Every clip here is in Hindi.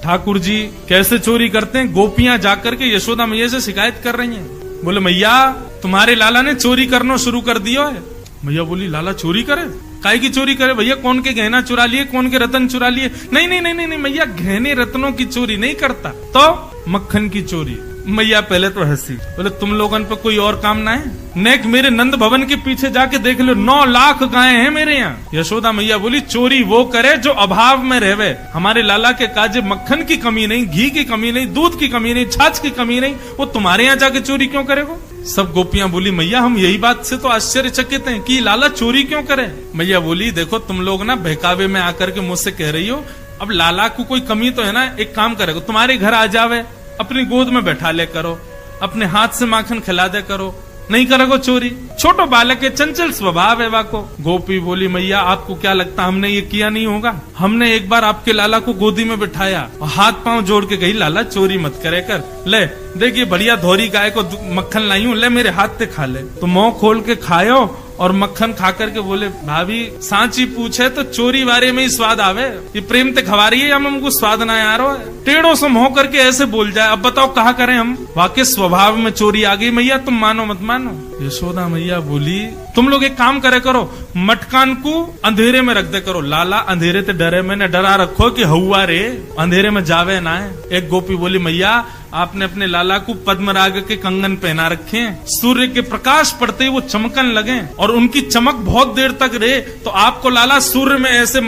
ठाकुर जी कैसे चोरी करते हैं? गोपियां जाकर के यशोदा मैया से शिकायत कर रही हैं। बोले मैया तुम्हारे लाला ने चोरी करना शुरू कर दिया है। मैया बोली लाला चोरी करे? काहे की चोरी करे भैया? कौन के गहना चुरा लिए, कौन के रतन चुरा लिए? नहीं नहीं नहीं नहीं, नहीं मैया गहने रत्नों की चोरी नहीं करता, तो मक्खन की चोरी। मैया पहले तो हंसी, बोले तुम लोगन पे कोई और काम ना है? नेक मेरे नंद भवन के पीछे जाके देख लो, 9 लाख गायें हैं मेरे यहाँ। यशोदा मैया बोली चोरी वो करे जो अभाव में रहवे। हमारे लाला के काजे मक्खन की कमी नहीं, घी की कमी नहीं, दूध की कमी नहीं, छाछ की कमी नहीं, वो तुम्हारे यहाँ जाके चोरी क्यों करेगा? सब गोपियां बोली मैया हम यही बात से तो आश्चर्यचकित हैं कि लाला चोरी क्यों करे। मैया बोली देखो तुम लोग ना बहकावे में आकर के मुझसे कह रही हो, अब लाला को कोई कमी तो है ना, एक काम करेगा तुम्हारे घर आ जावे, अपनी गोद में बैठा ले करो, अपने हाथ से माखन खिला दे करो, नहीं करेगो चोरी। छोटो बालक है, चंचल स्वभाव है वाको। गोपी बोली मैया आपको क्या लगता हमने ये किया नहीं होगा? हमने एक बार आपके लाला को गोदी में बिठाया और हाथ पांव जोड़ के कही लाला चोरी मत करे कर, ले देखिए बढ़िया धोरी गाय को मक्खन लाई हूं, ले मेरे हाथ से खा ले। तो मुंह खोल के खायो और मक्खन खा करके बोले भाभी सांची पूछे तो चोरी वारे में ही स्वाद आवे, ये प्रेम ते खवा रही है या हमको स्वाद ना आ रहा है? टेढ़ों से मुंह करके ऐसे बोल जाए, अब बताओ कहा करें हम? वाकई स्वभाव में चोरी आ गई मैया, तुम मानो मत मानो। यशोदा मैया बोली तुम लोग एक काम करे करो, मटकान को अंधेरे में रख दे करो, लाला अंधेरे ते डरे, मैंने डरा रखो कि हुआ रे अंधेरे में जावे ना है। एक गोपी बोली मैया आपने अपने लाला को पद्मराग के कंगन पहना रखे हैं, सूर्य के प्रकाश पड़ते ही वो चमकन लगे और उनकी चमक बहुत देर तक रहे, तो आपको लाला सूर्य में ऐसे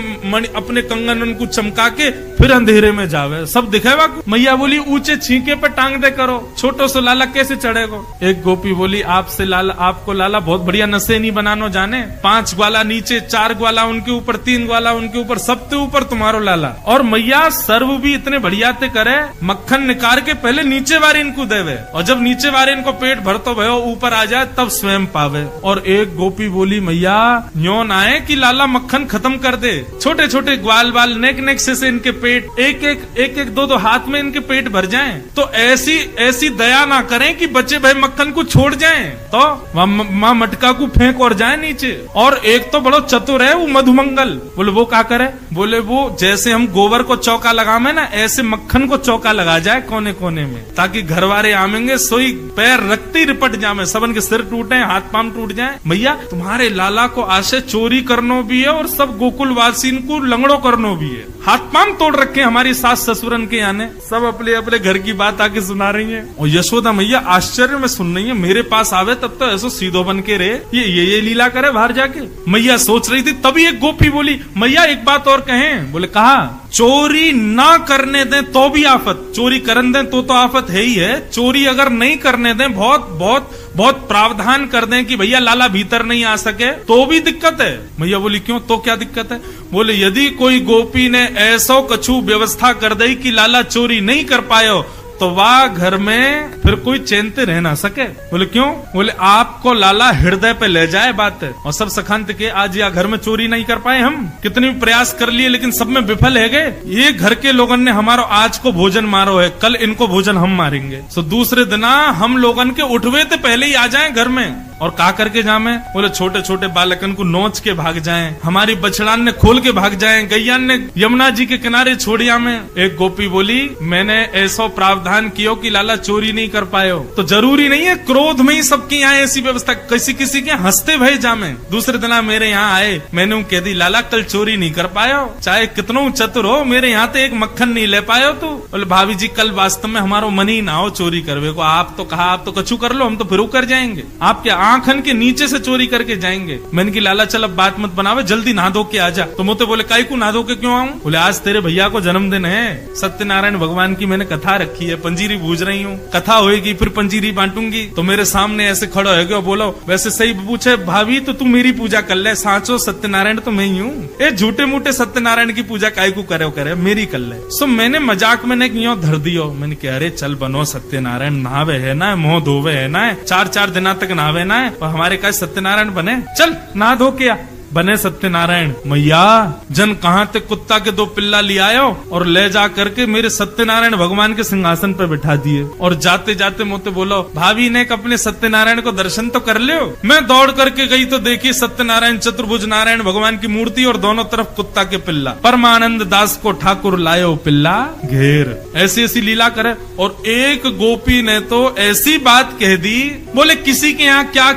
अपने कंगन उनको चमका के फिर अंधेरे में जावे, सब दिखेगा। मैया बोली ऊंचे छींके पे टांग दे करो, छोटो से लाला कैसे चढ़ेगो? एक गोपी बोली आपसे लाला, आपको लाला बहुत बढ़िया नशे नहीं बनानो जाने, 5 ग्वाला नीचे, 4 ग्वाला उनके ऊपर, 3 ग्वाला उनके ऊपर, सबके ऊपर तुम्हारो लाला। और मैया सर्व भी इतने बढ़िया ते करे, मक्खन निकाल के पहले नीचे वारे इनको देवे और जब नीचे वारे इनको पेट भरतो भयो ऊपर आ जाए तब स्वयं पावे। और एक गोपी बोली मैया न्यो ना आए कि लाला मक्खन खत्म कर दे, छोटे छोटे ग्वाल बाल नेक नेक से इनके पेट एक एक 2 हाथ में इनके पेट भर जाएं, तो ऐसी दया ना करें कि बच्चे भाई मक्खन को छोड़ जाएं, तो माँ मटका को फेंक और जाए नीचे। और एक तो बड़ो चतुर है वो मधुमंगल, बोले वो क्या करे? बोले वो जैसे हम गोबर को चौका लगावे ना, ऐसे मक्खन को चौका लगा जाए कोने कोने में, ताकि घर वाले आमेंगे सोई पैर रखते रिपट जामे, सबन के सिर टूटे, हाथ पांव टूट जाए। भैया तुम्हारे लाला को आशे चोरी करनो भी है और सब गोकुल वासी को लंगड़ो करनो भी है, हाथ पांव तोड़ रखे हमारी सास ससुरन के आने, सब अपने अपने घर की बात आके सुना रही है। और यशोदा मैया आश्चर्य में सुन रही है, मेरे पास आवे तब तो ऐसा सीधो बन के रहे, ये लीला करे बाहर जाके। मैया सोच रही थी, तभी एक गोपी बोली मैया एक बात और कहें। बोले कहा चोरी ना करने दें तो भी आफत, चोरी करने दें तो आफत है ही है, चोरी अगर नहीं करने दें, बहुत बहुत बहुत प्रावधान कर दें कि भैया लाला भीतर नहीं आ सके तो भी दिक्कत है। मैया बोली क्यों, तो क्या दिक्कत है? बोले यदि कोई गोपी ने ऐसो कछु व्यवस्था कर दी कि लाला चोरी नहीं कर पायो तो वह घर में फिर कोई चैनते रह ना सके। बोले क्यों? बोले आपको लाला हृदय पे ले जाए बात है, और सब सखांत के आज या घर में चोरी नहीं कर पाए, हम कितने भी प्रयास कर लिए लेकिन सब में विफल है गए। ये घर के लोगों ने हमारो आज को भोजन मारो है, कल इनको भोजन हम मारेंगे, तो दूसरे दिना हम लोगन के उठवे तो पहले ही आ जाए घर में। और का करके जामे? बोले छोटे छोटे बालकन को नोच के भाग जाएं, हमारी बछड़ान ने खोल के भाग जाएं, गैयान ने यमुना जी के किनारे छोड़िया में। एक गोपी बोली मैंने ऐसा प्रावधान कियो कि लाला चोरी नहीं कर पायो, तो जरूरी नहीं है क्रोध में ही सबके यहाँ ऐसी व्यवस्था, किसी किसी के हंसते भय जामे। दूसरे दिन मेरे यहाँ आए, मैंने कह दी लाला कल चोरी नहीं कर पायो, चाहे कितना चतुर हो, मेरे यहाँ तो एक मक्खन नहीं ले पायो। तो बोले भाभी जी कल वास्तव में हमारो मन ही ना हो चोरी करवे को, आप तो कहा आप तो कछु कर लो, हम तो फिर कर जाएंगे, आपके आंखन के नीचे से चोरी करके जाएंगे। मैंने की लाला चल अब बात मत बनावे, जल्दी नहा धो के आ जा। तो मोते बोले काई को नहा धो के क्यों आऊं? बोले आज तेरे भैया को जन्मदिन है, सत्यनारायण भगवान की मैंने कथा रखी है, पंजीरी बूझ रही हूँ, कथा होएगी फिर पंजीरी बांटूंगी। तो मेरे सामने ऐसे खड़ो है क्यों? बोलो वैसे सही पूछे भाभी तो तू मेरी पूजा कर ले, साचो सत्यनारायण तो मैं ही हूँ, ये झूठे मूठे सत्यनारायण की पूजा काई को करे मेरी कर ले। सो मैंने मजाक में क्यों धर दियो, मैंने कहा अरे चल बनो सत्यनारायण, नहावे है ना, मुंह धोवे है ना, 4-4 दिना तक नहावे ना है, हमारे का सत्यनारायण बने, चल नहा धो के आ। बने सत्यनारायण। मैया जन कहाँ ते कुत्ता के 2 पिल्ला ले आयो और ले जा करके मेरे सत्यनारायण भगवान के सिंहासन पर बिठा दिए, और जाते जाते मोते बोलो भाभी ने अपने सत्यनारायण को दर्शन तो कर लियो। मैं दौड़ करके गई तो देखी सत्यनारायण चतुर्भुज नारायण भगवान की मूर्ति और दोनों तरफ कुत्ता के पिल्ला। परमानंद दास को ठाकुर लायो पिल्ला घेर। ऐसी ऐसी लीला करे। और एक गोपी ने तो ऐसी बात कह दी, बोले किसी के यहाँ क्या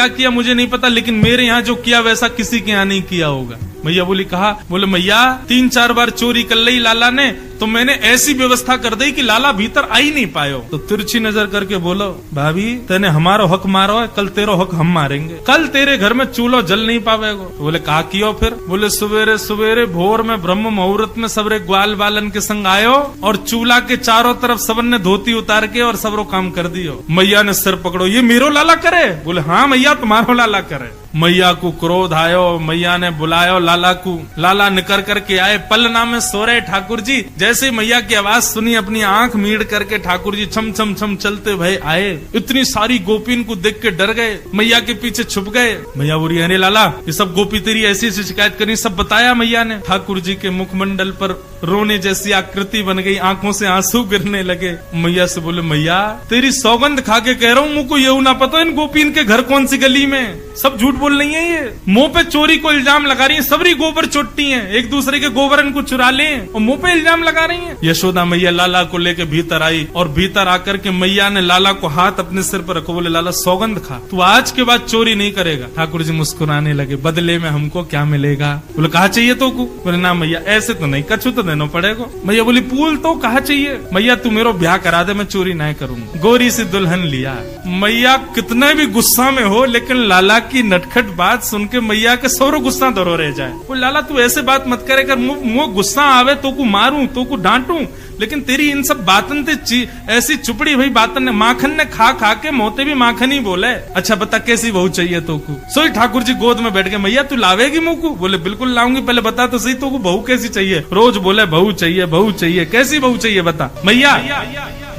किया मुझे नहीं पता, लेकिन मेरे यहाँ जो किया वैसा किसी के यहाँ नहीं किया होगा। मैया बोली कहा, बोले मैया 3-4 बार चोरी कर ली लाला ने, तो मैंने ऐसी व्यवस्था कर दी कि लाला भीतर आ ही नहीं पायो। तो तिरछी नजर करके बोलो भाभी तेने हमारो हक मारो है, कल तेरो हक हम मारेंगे, कल तेरे घर में चूल्हो जल नहीं पावेगो। तो बोले कहा कियो फिर? बोले सवेरे सवेरे भोर में ब्रह्म मुहूर्त में सबरे ग्वाल बालन के संग आयो और चूल्हा के चारों तरफ सबन ने धोती उतार के और सबरो काम कर दियो। मैया ने सिर पकड़ो, ये मेरो लाला करे? बोले हाँ मैया तुम्हारो लाला करे। मैया को क्रोध आयो, मैया ने बुलायो लाला को। लाला निकर करके आए, पलना में सो रहे ठाकुर जी। जैसे मैया की आवाज सुनी अपनी आंख मीड़ करके ठाकुर जी छम छम छम चलते भय आए। इतनी सारी गोपीन को देख के डर गए, मैया के पीछे छुप गए। मैया बोली अरे लाला ये सब गोपी तेरी ऐसी ऐसी शिकायत करी, सब बताया मैया ने। ठाकुर जी के मुखमंडल पर रोने जैसी आकृति बन गई, आंखों से आंसू गिरने लगे। मैया से बोले मैया तेरी सौगंध खा के कह रहा हूँ, मुझको ये ना पता इन गोपीन के घर कौन सी गली में, सब झूठ बोल रही है। ये मुंह पे चोरी को इल्जाम लगा रही है, सबरी गोबर चोटती हैं, एक दूसरे के गोबर इनको चुरा ले और मुंह पे इल्जाम लगा रही हैं। यशोदा मैया लाला को लेके भीतर आई और भीतर आकर के मैया ने लाला को हाथ अपने सिर पर रखो, बोले लाला सौगंध खा, तू आज के बाद चोरी नहीं करेगा। ठाकुर जी मुस्कुराने लगे, बदले में हमको क्या मिलेगा? बोले कहा चाहिए तो को? बोले ना मैया ऐसे तो नहीं, कछु तो देना पड़ेगा। मैया बोली पूल तो कहा चाहिए? मैया तू मेरो ब्याह करा दे, मैं चोरी नहीं करूंगा। गोरी सी दुल्हन लिया। मैया कितने भी गुस्सा में हो, लेकिन लाला की नटखट बात सुन के मैया के सौरो गुस्सा दरो रह जाए। वो लाला तू ऐसे बात मत करे, कर मुझे गुस्सा आवे तो को मारूं तो को डांटूं, लेकिन तेरी इन सब बातन ते ऐसी चुपड़ी भाई बातन ने माखन ने खा खा के मोते भी माखन ही बोले। अच्छा बता कैसी बहू चाहिए तो को? सोई ठाकुर जी गोद में बैठ गए, मैया तू लावेगी मुझको? बोले बिल्कुल लाऊंगी, पहले बता तो सही तो को बहू कैसी चाहिए? रोज बोले बहू चाहिए, कैसी बहू चाहिए बता? मैया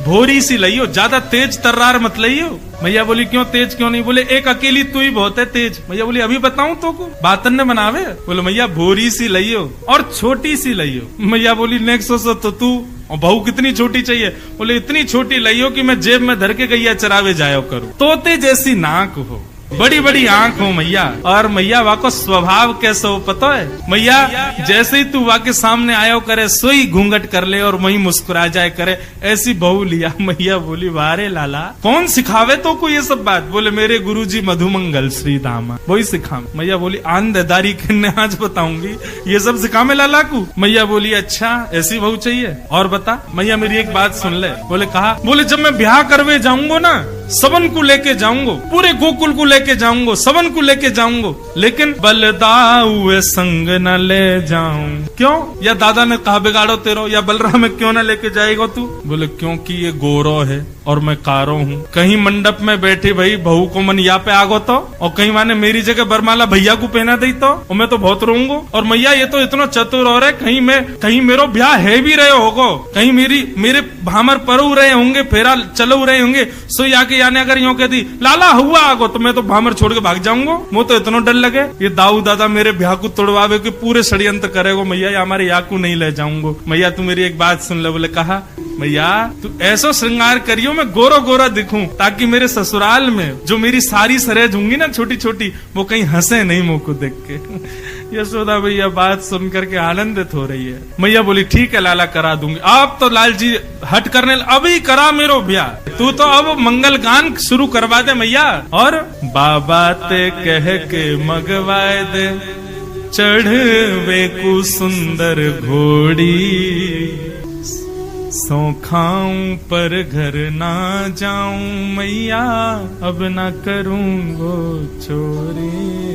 भोरी सी लइयो, ज्यादा तेज तर्रार मत लइयो। मैया बोली क्यों तेज क्यों नहीं? बोले एक अकेली तू ही बहुत है तेज। मैया बोली अभी बताऊं तो को? बातन ने बनावे। बोले मैया भोरी सी लइयो और छोटी सी लइयो। मैया बोली नेक्सो सो तो तू, और बहू कितनी छोटी चाहिए? बोले इतनी छोटी लइयो कि मैं जेब में धर के गैया चरावे जायो करूं, तोते जैसी नाक हो, बड़ी बड़ी आंख हो मैया। और मैया वा को स्वभाव कैसे हो पता है? मैया जैसे ही तू वा के सामने आयो करे सोई घूंघट कर ले और वही मुस्कुरा जाए करे, ऐसी बहू लिया। मैया बोली वारे लाला कौन सिखावे तो को ये सब बात? बोले मेरे गुरुजी मधुमंगल श्री दामा वही सिखावे। मैया बोली आंधदारी किन्ने आज बताऊंगी, ये सब सिखावे लाला को? मैया बोली अच्छा ऐसी बहू चाहिए और बता। मैया मेरी एक बात सुन ले। बोले कहा? बोले जब मैं ब्याह करवे जाऊंगा ना, सबन को लेके जाऊंगा, पूरे गोकुल को लेके जाऊंगा, सबन को लेके जाऊंगा, लेकिन बलदाऊ संग न ले जाऊं। क्यों? या दादा ने कहा बिगाड़ो तेरो, या बलराम में क्यों न लेके जाएगा तू? बोले क्योंकि ये गोरो है और मैं कारो हूँ। कहीं मंडप में बैठे भाई बहू को मन या पे आगो तो, और कहीं माने मेरी जगह बरमाला भैया को पहना दी तो, और मैं तो बहुत रोऊंगा। और मैया ये तो इतना चतुर और है, कहीं मेरो ब्याह है भी रहे होगो, कहीं मेरे भामर परू रहे होंगे, फेरा चलो रहे होंगे, सो याके याने अगर यूं कहती लाला हुआ आगो तो मैं तो भामर छोड़ के भाग जाऊंगा। मुझे तो इतना डर लगे ये दाऊ दादा मेरे ब्याह को तोड़वावे के पूरे षड्यंत्र करेगो। मैया ये हमारे याकू नहीं ले जाऊंगा। मैया तू मेरी एक बात सुन ले। बोले कहा? मैया तू ऐसा श्रृंगार करियो मैं गोरा गोरा दिखूं, ताकि मेरे ससुराल में जो मेरी सारी सरेज होंगी ना छोटी छोटी, वो कहीं हंसे नहीं मुझ को देख के। यशोदा भैया बात सुन करके आनंदित हो रही है। मैया बोली ठीक है लाला करा दूंगी। आप तो लाल जी हट करने, अभी करा मेरो ब्याह, तू तो अब मंगल गान शुरू करवा दे मैया। और बाबा ते कह के मगवाए दे, चढ़वे को सुंदर घोड़ी, सो खाऊं पर घर ना जाऊं मैया, अब ना करूंगो चोरी।